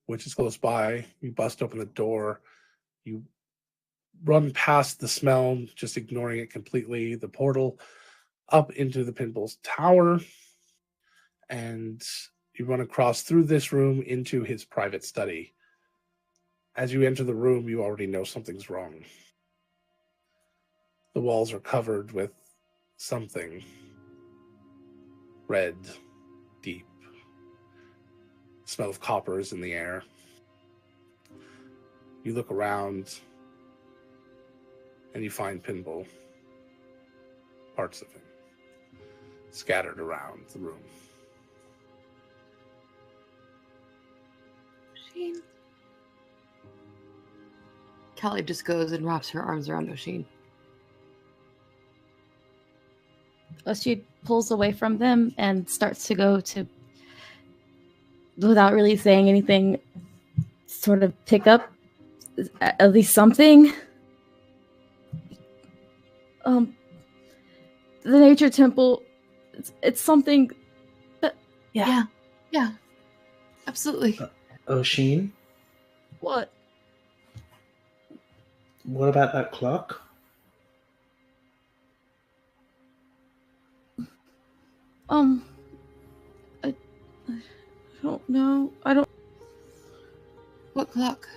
which is close by. You bust open the door. You run past the smell, just ignoring it completely. The portal up into the Pinball's tower, and you run across through this room into his private study. As you enter the room, you already know something's wrong. The walls are covered with something red, deep. The smell of copper is in the air. You look around, and you find Pinball. Parts of him scattered around the room. Oisin. Callie just goes and wraps her arms around Oisin. She pulls away from them and starts to go to, without really saying anything, sort of pick up at least something. The nature temple, it's something. Yeah, absolutely. Oisin? What? What about that clock? I don't know. What clock?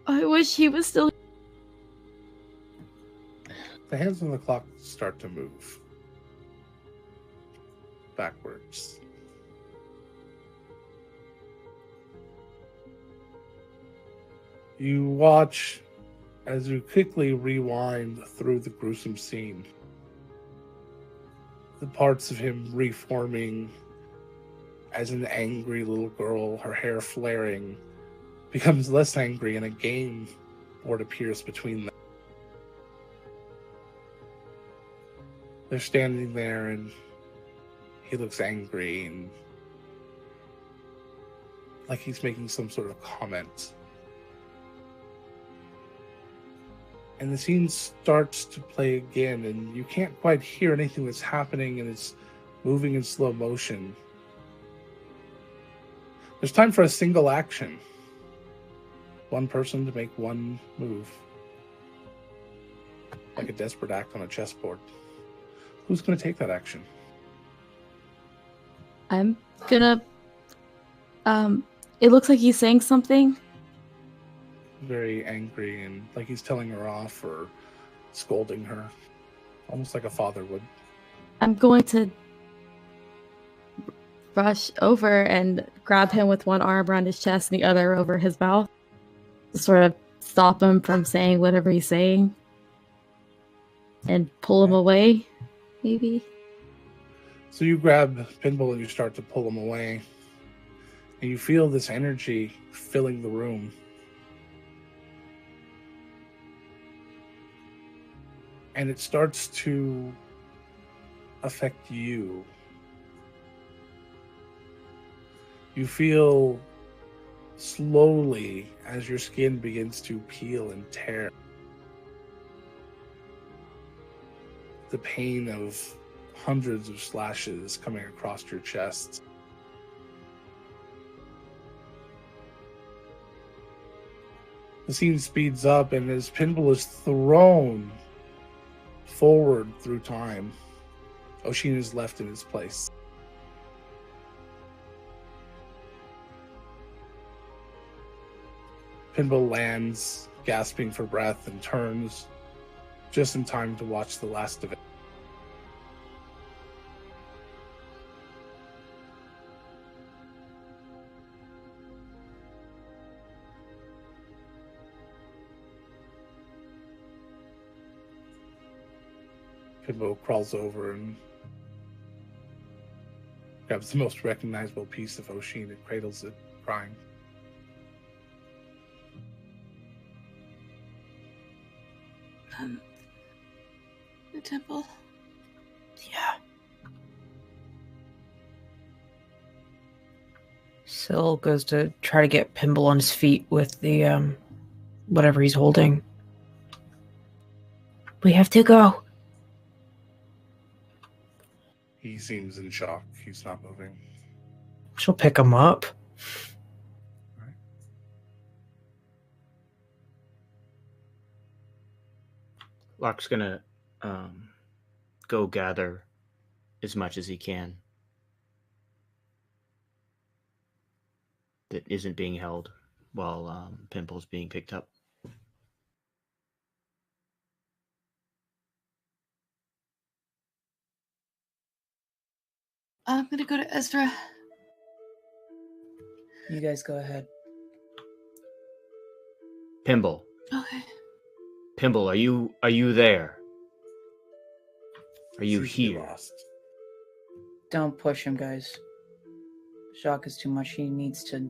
I wish he was still. The hands on the clock start to move backwards. You watch as you quickly rewind through the gruesome scene. The parts of him reforming as an angry little girl, her hair flaring, becomes less angry, and a game board appears between them. They're standing there, and he looks angry and like he's making some sort of comment. And the scene starts to play again, and you can't quite hear anything that's happening, and it's moving in slow motion. There's time for a single action. One person to make one move. Like a desperate act on a chessboard. Who's going to take that action? I'm gonna. It looks like he's saying something. Very angry and like he's telling her off or scolding her. Almost like a father would. I'm going to rush over and grab him with one arm around his chest and the other over his mouth. To sort of stop him from saying whatever he's saying. And pull him away, maybe. So you grab Pinball and you start to pull him away. And you feel this energy filling the room. And it starts to affect you. You feel slowly as your skin begins to peel and tear. The pain of hundreds of slashes coming across your chest. The scene speeds up, and as Pinball is thrown forward through time, Oisin is left in his place. Pinball lands, gasping for breath, and turns just in time to watch the last of it. Piból crawls over and grabs the most recognizable piece of Oisin and cradles it, crying. The temple. Yeah. Syl goes to try to get Pinball on his feet with the, whatever he's holding. We have to go. He seems in shock. He's not moving. She'll pick him up. Locke's gonna go gather as much as he can that isn't being held while Pimple's being picked up. I'm gonna go to Ezra. You guys go ahead. Pimble. Okay. Pimble, are you there? Are you Seems to be here? lost. Don't push him, guys. Shock is too much. He needs to...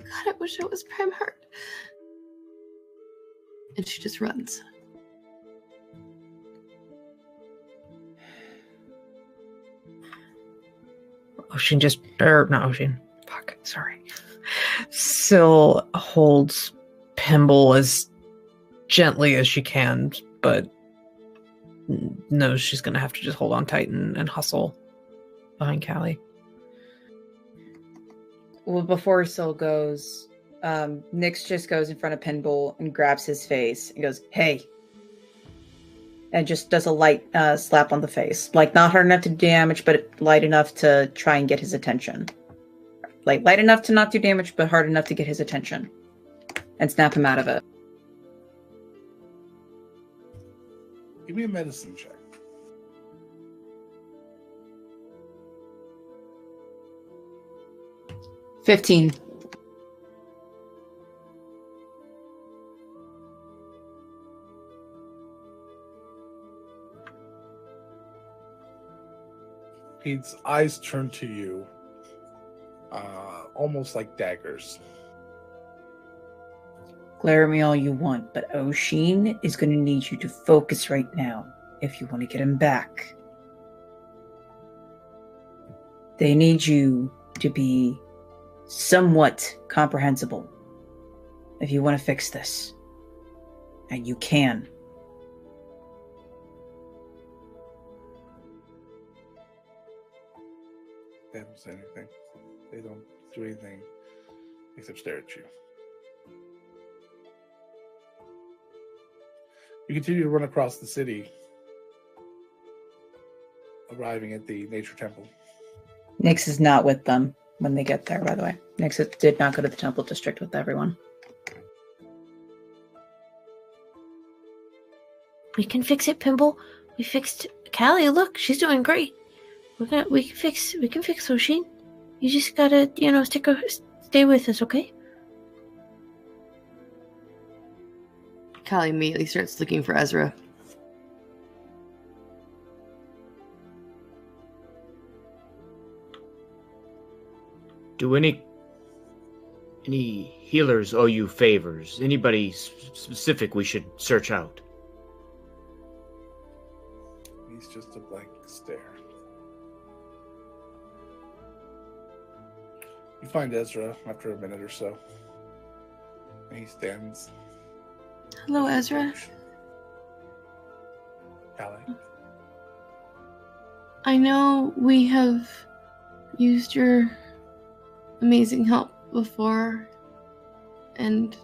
God, I wish it was Primheart. And she just runs. Oisin just... not Oisin. Fuck, sorry. Syl holds Pimble as gently as she can, but knows she's going to have to just hold on tight and hustle behind Callie. Well, before Syl goes, Nyx just goes in front of Pinball and grabs his face and goes, "Hey." And just does a light slap on the face. Like, not hard enough to damage, but light enough to try and get his attention. Like, light enough to not do damage, but hard enough to get his attention. And snap him out of it. Give me a medicine check. "15. His eyes turn to you, almost like daggers. Glare at me all you want, but Oisin is going to need you to focus right now if you want to get him back. They need you to be somewhat comprehensible if you want to fix this. And you can. They don't say anything. They don't do anything except stare at you. You continue to run across the city, arriving at the nature temple. Nyx is not with them when they get there, by the way. Nyx did not go to the temple district with everyone. We can fix it, Pimble. We fixed Callie. Look, she's doing great. We can fix Oisin. You just gotta, stay with us, okay? Callie immediately starts looking for Ezra. Do any healers owe you favors? Anybody specific we should search out? He's just a blank stare. You find Ezra after a minute or so. And he stands. Hello, Ezra. Callie. I know we have used your amazing help before, and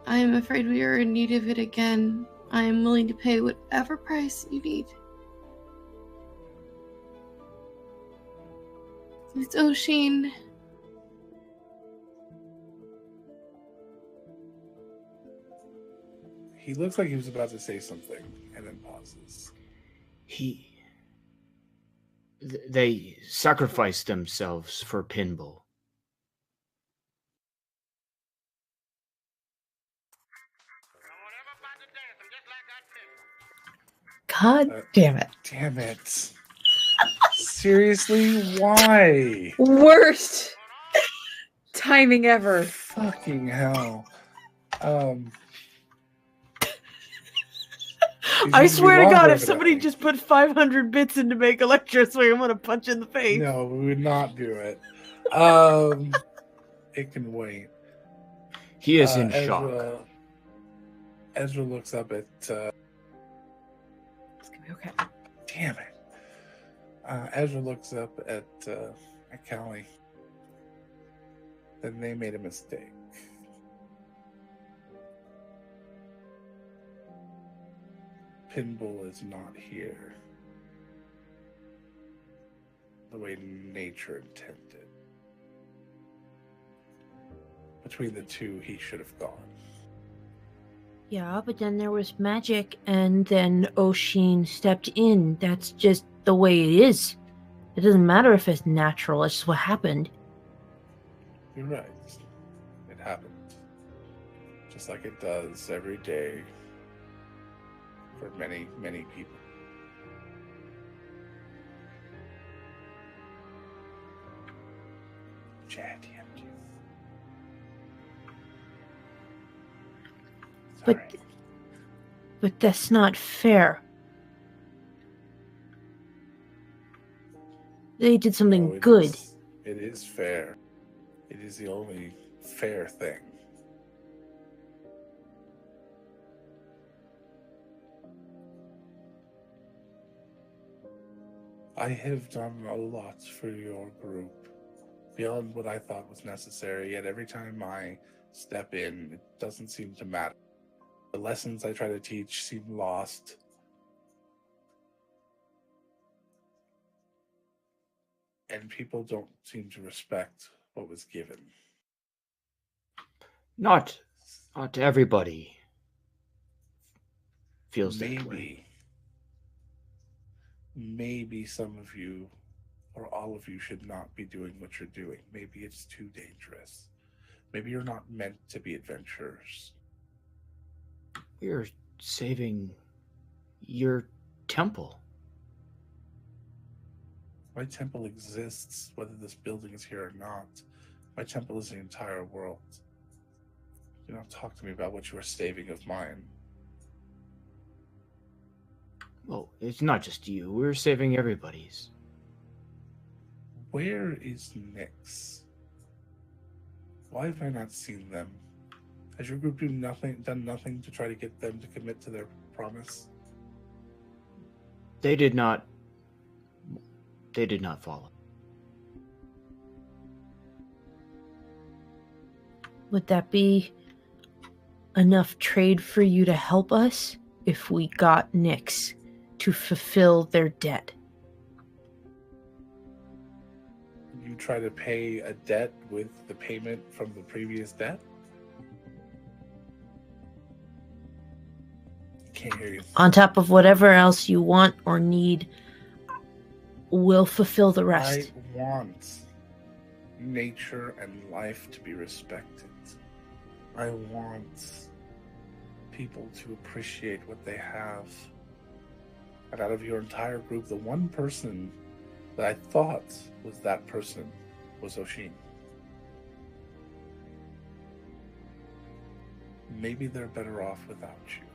I am afraid we are in need of it again. I am willing to pay whatever price you need. It's Oisin. He looks like he was about to say something and then pauses. They sacrificed themselves for Pinball. God damn it. Damn it. Seriously? Why? Worst timing ever. Fucking hell. I swear to God, if somebody just put 500 bits in to make Electra swing, I'm gonna punch in the face. No, we would not do it. It can wait. He is in shock. Ezra looks up at. It's gonna be okay. Damn it. Ezra looks up at Callie. Then they made a mistake. Piból is not here the way nature intended. Between the two, he should have gone. Yeah, but then there was magic, and then Oisin stepped in. That's just the way it is. It doesn't matter if it's natural, it's just what happened. You're right. It happened. Just like it does every day for many, many people. Chad, DM'd you. But that's not fair. They did something No, good. It is fair. It is the only fair thing. I have done a lot for your group, beyond what I thought was necessary, yet every time I step in, it doesn't seem to matter. The lessons I try to teach seem lost. And people don't seem to respect what was given. Not everybody feels that way. Maybe some of you or all of you should not be doing what you're doing. Maybe it's too dangerous. Maybe you're not meant to be adventurers. We're saving your temple. My temple exists, whether this building is here or not. My temple is the entire world. Do not talk to me about what you are saving of mine. Well, it's not just you. We're saving everybody's. Where is Nyx? Why have I not seen them? Has your group done nothing to try to get them to commit to their promise? They did not follow. Would that be enough trade for you to help us if we got Nyx to fulfill their debt? You try to pay a debt with the payment from the previous debt? Can't hear you. On top of whatever else you want or need, we'll fulfill the rest. I want nature and life to be respected. I want people to appreciate what they have. And out of your entire group, the one person that I thought was that person was Oisin. Maybe they're better off without you.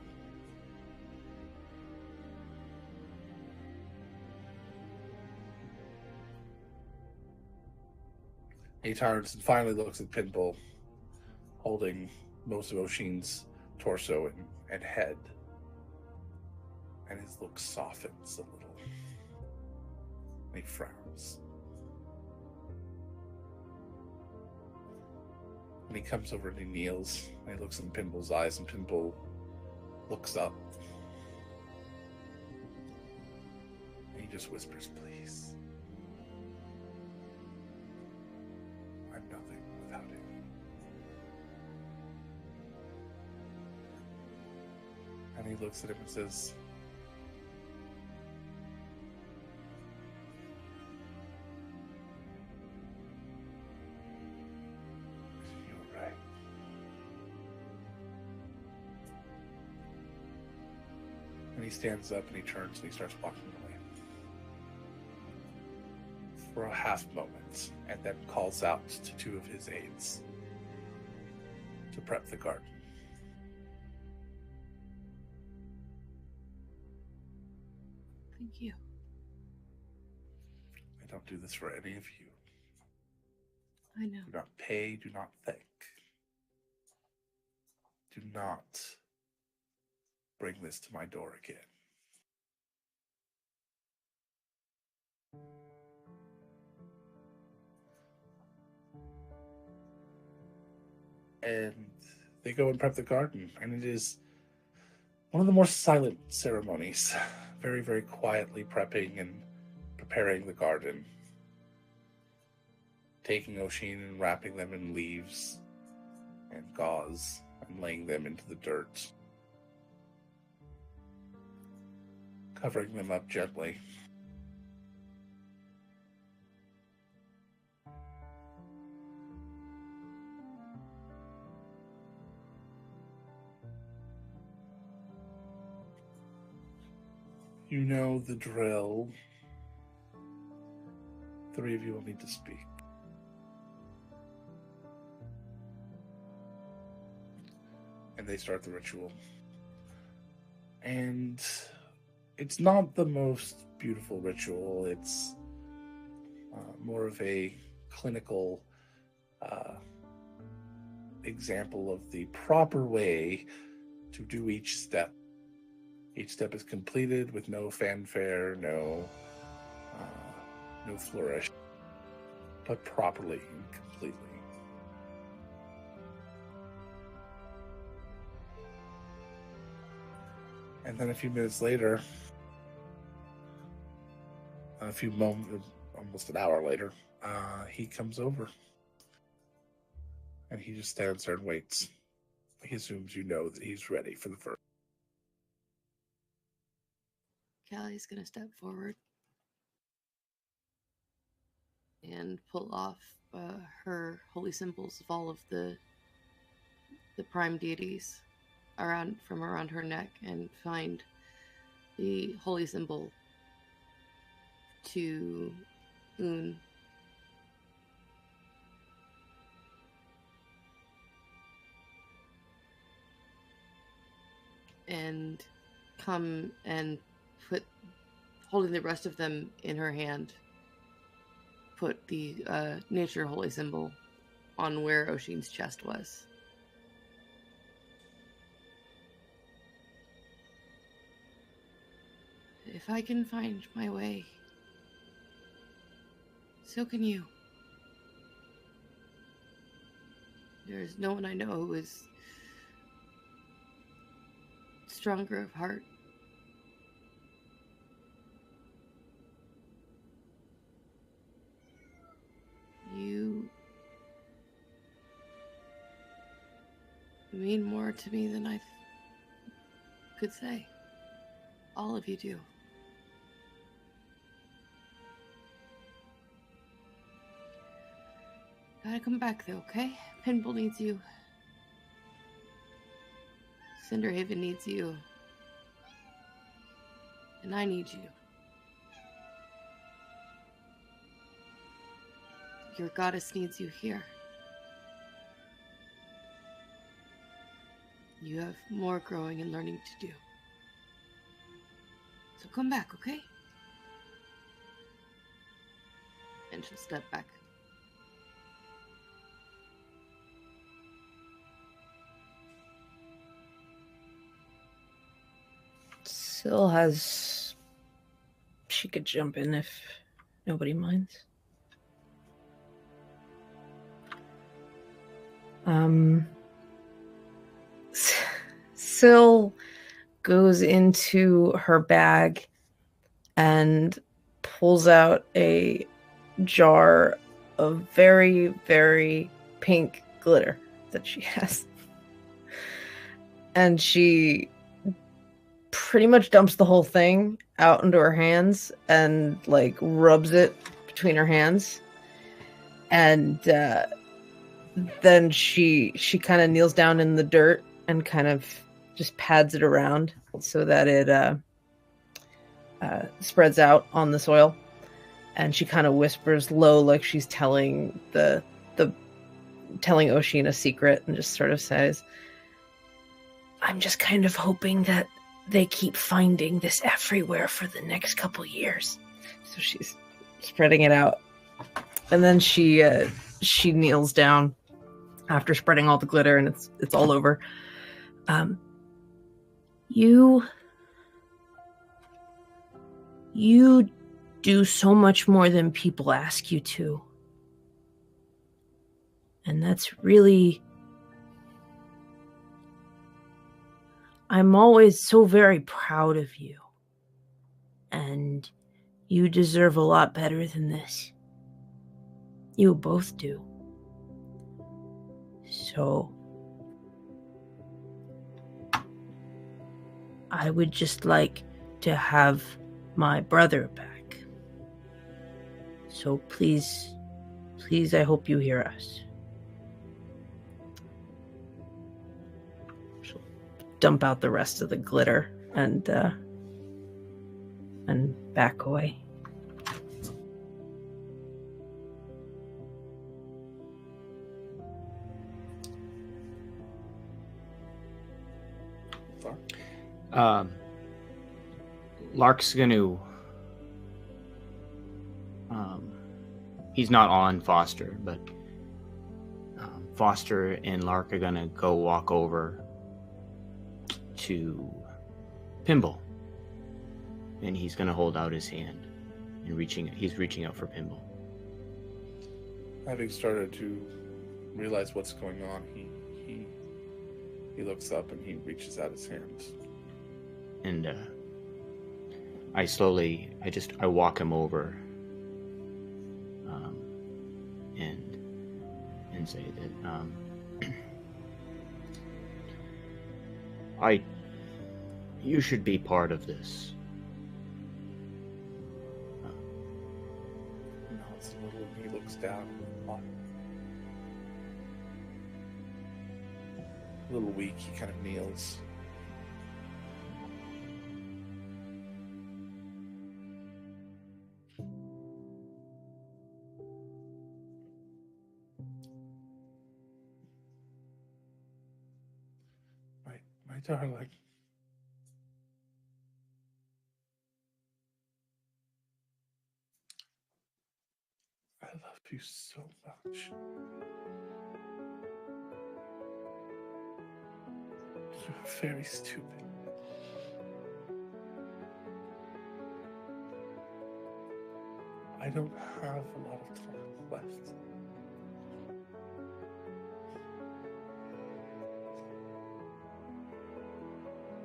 He turns and finally looks at Piból, holding most of Oisin's torso and head. And his look softens a little. And he frowns. And he comes over and he kneels. And he looks in Pinball's eyes, and Piból looks up. And he just whispers, "Please. I'm nothing without him." And he looks at him and says, "You're right." And he stands up and he turns and he starts walking away for a half moment, and then calls out to two of his aides to prep the garden. Thank you. I don't do this for any of you. I know. Do not pay, do not thank. Do not bring this to my door again. And they go and prep the garden, and it is one of the more silent ceremonies. Very, very quietly prepping and preparing the garden. Taking Oisin and wrapping them in leaves and gauze and laying them into the dirt. Covering them up gently. You know the drill. 3 of you will need to speak. And they start the ritual. And it's not the most beautiful ritual. It's more of a clinical example of the proper way to do each step. Each step is completed with no fanfare, no flourish, but properly and completely. And then a few minutes later, a few moments, almost an hour later, he comes over. And he just stands there and waits. He assumes you know that he's ready for the first. Callie's gonna step forward and pull off her holy symbols of all of the prime deities from around her neck and find the holy symbol to Un. And come and holding the rest of them in her hand, put the nature holy symbol on where Oisin's chest was. If I can find my way, so can you. There's no one I know who is stronger of heart. You mean more to me than I could say. All of you do. Gotta come back though, okay? Piból needs you. Cinderhaven needs you. And I need you. Your goddess needs you here. You have more growing and learning to do. So come back, okay? And she'll step back. Syl has... She could jump in if nobody minds. Syl goes into her bag and pulls out a jar of very, very pink glitter that she has. And she pretty much dumps the whole thing out into her hands and like rubs it between her hands. And then she kind of kneels down in the dirt and kind of just pads it around so that it spreads out on the soil. And she kind of whispers low, like she's telling telling Oisin a secret, and just sort of says, "I'm just kind of hoping that they keep finding this everywhere for the next couple years." So she's spreading it out, and then she kneels down after spreading all the glitter, and it's all over. You do so much more than people ask you to. And that's really... I'm always so very proud of you. And you deserve a lot better than this. You both do. So, I would just like to have my brother back. So please, I hope you hear us. She'll dump out the rest of the glitter and back away. Lark's gonna. He's not on Foster, but Foster and Lark are gonna go walk over to Piból, and he's gonna hold out his hand and he's reaching out for Piból. Having started to realize what's going on, he looks up and he reaches out his hand. And I walk him over and say that you should be part of this. Nods a little and he looks down at the bottom. A little weak, he kind of kneels. My darling. I love you so much. You're very stupid. I don't have a lot of time left.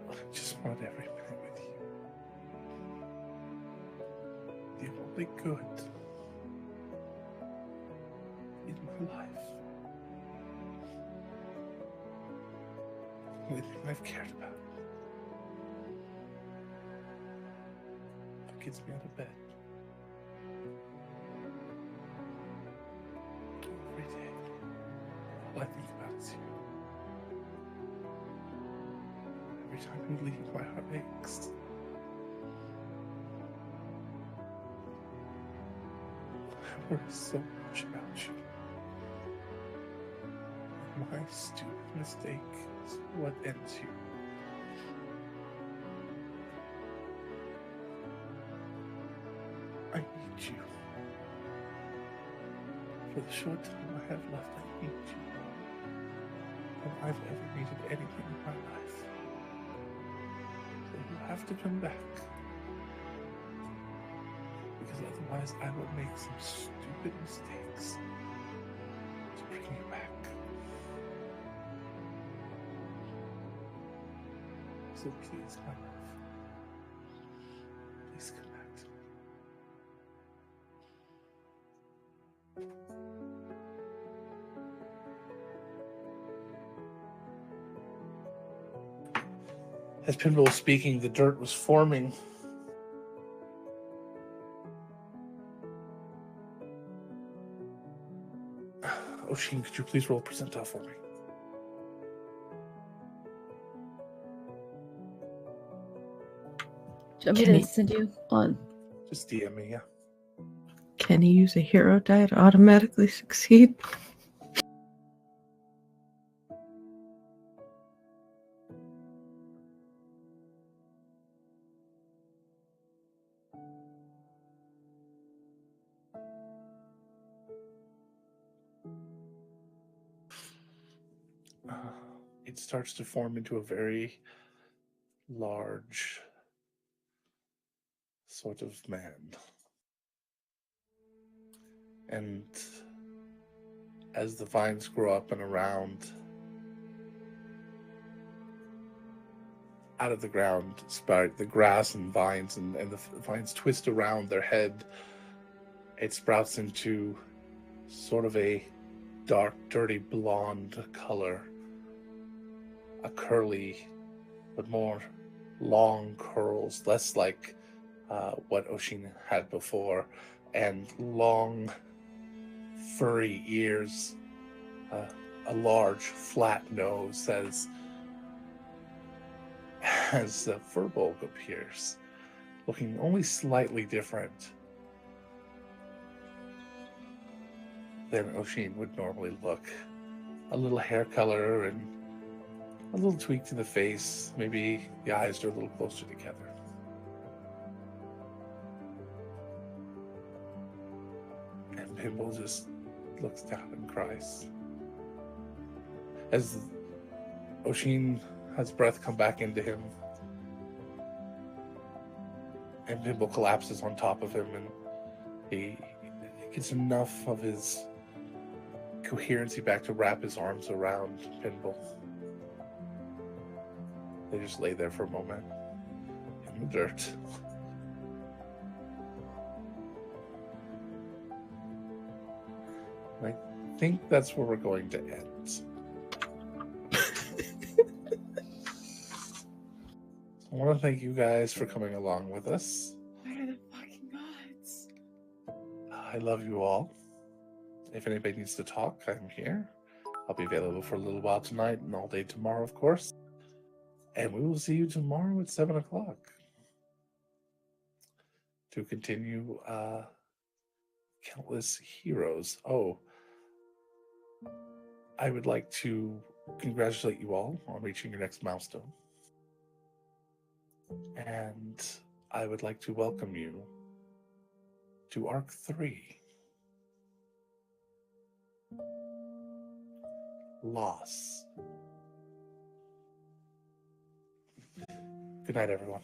I just want every minute with you. The only good in my life. The only thing I've cared about. What gets me out of bed. Every day, all I think about is you. Every time you leave, my heart aches. I worry so much about you. My stupid mistake is what ends you. I need you. For the short time I have left, I need you. More than I've ever needed anything in my life. So you have to come back. Because otherwise I will make some stupid mistakes to bring you back. So please, my love, please come back to me. As Piból was speaking, the dirt was forming. Oisin, could you please roll a percentile for me? Do you want me to send you on? Just DM me, yeah. Can he use a hero die to automatically succeed? it starts to form into a very large sort of man. And as the vines grow up and around, out of the ground sprout the grass and vines, and the vines twist around their head. It sprouts into sort of a dark, dirty blonde color, a curly, but more long curls, less like what Oisin had before, and long, furry ears, a large, flat nose as the Firbolg appears, looking only slightly different than Oisin would normally look. A little hair color and a little tweak to the face. Maybe the eyes are a little closer together. And Piból just looks down and cries. As Oisin has breath come back into him, and Piból collapses on top of him, and he gets enough of his coherency back to wrap his arms around Piból. They just lay there for a moment in the dirt. I think that's where we're going to end. I want to thank you guys for coming along with us. What are the fucking odds? I love you all. If anybody needs to talk, I'm here. I'll be available for a little while tonight and all day tomorrow, of course. And we will see you tomorrow at 7 o'clock to continue Countless Heroes. Oh, I would like to congratulate you all on reaching your next milestone. And I would like to welcome you to Arc 3. Loss. Good night, everyone.